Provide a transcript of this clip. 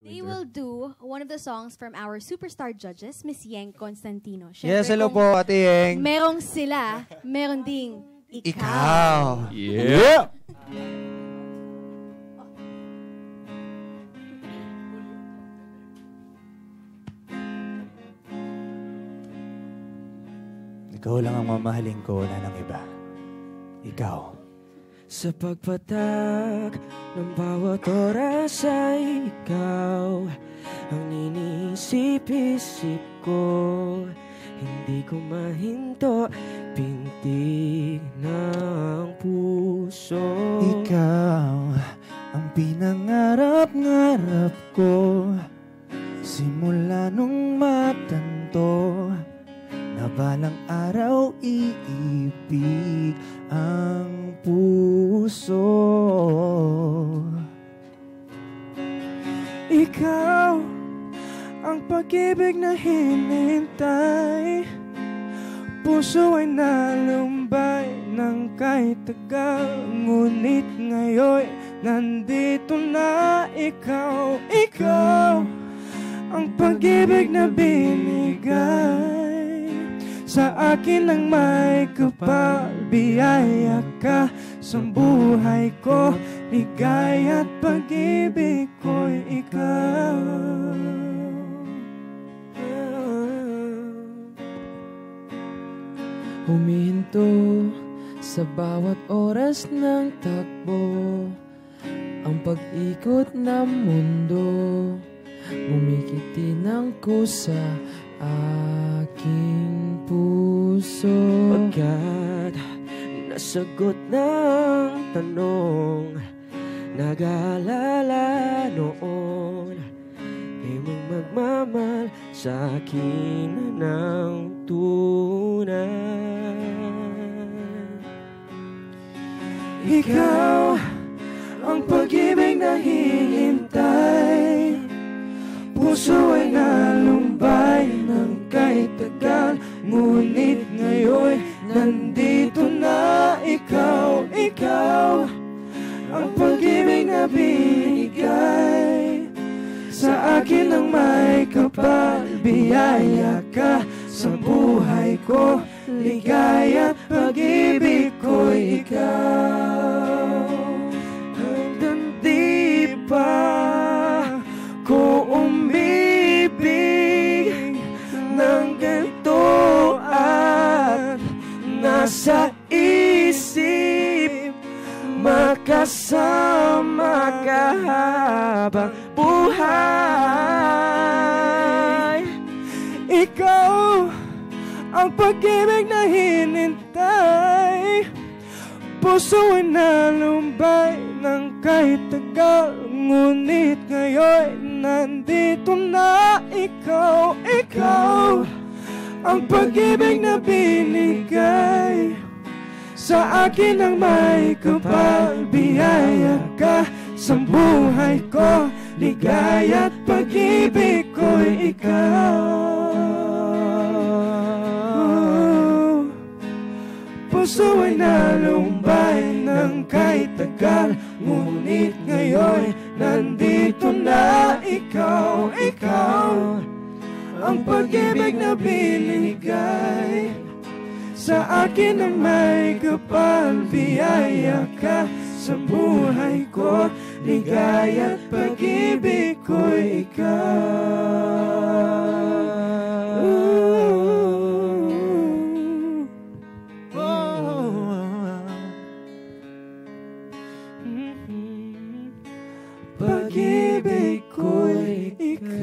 They will do one of the songs from our superstar judges, Miss Yeng Constantino. Yes, hello po, Ate Yeng. Merong sila, meron ding ikaw. Ikaw. Yeah! Ikaw lang ang mamahalin ko, wala nang iba. Ikaw. Sa pagpatak ng bawat oras ay ikaw ang iniisip-isip ko. Hindi ko mahinto, pintig ng puso. Ikaw ang pinangarap-ngarap ko. Simula nung matanto na balang araw iibig ang puso. Ikaw ang pag-ibig na hinihintay. Puso ay nalumbay ng kahit tagal, ngunit ngayon nandito na ikaw. Ikaw ang pag-ibig na binigay sa akin ng may kapal. Biyaya ka sa buhay ko, ligaya at pag-ibig ko'y ikaw. Huminto sa bawat oras ng takbo, ang pag-ikot ng mundo, bumikitin ang kusa aking puso. Pagkat nasagot ng tanong, nag-aalala noon, di mong magmamahal sa akin ng tunay. Ikaw ang pag-ibig na hinihintay. Puso ay nalumbay ng kahit tagal, ngunit ngayon nandito na ikaw. Ikaw ang pag-ibig na binigay sa akin ng may kapal. Biyaya ka sa buhay ko, ligaya at pag-ibig ko'y ikaw. Hanggang di pa ko umibig ng ganito at nasa isip makasama ka habang buhay. Ikaw ang pag-ibig na hinintay. Puso ay nalumbay ng kahit tagal, ngunit ngayon nandito na ikaw. Ikaw ang pag-ibig na binigay sa akin ng may kapal. Biyaya ka sa buhay ko, ligaya at pag-ibig ko'y ikaw. Puso ay nalumbay ng kahit tagal, ngunit ngayon nandito na ikaw. Ikaw ang pag-ibig na binigay sa akin ng may kapal. Biyaya ka sa buhay ko, ligaya at pag-ibig ko'y ikaw. Pag-ibig ko'y ikaw.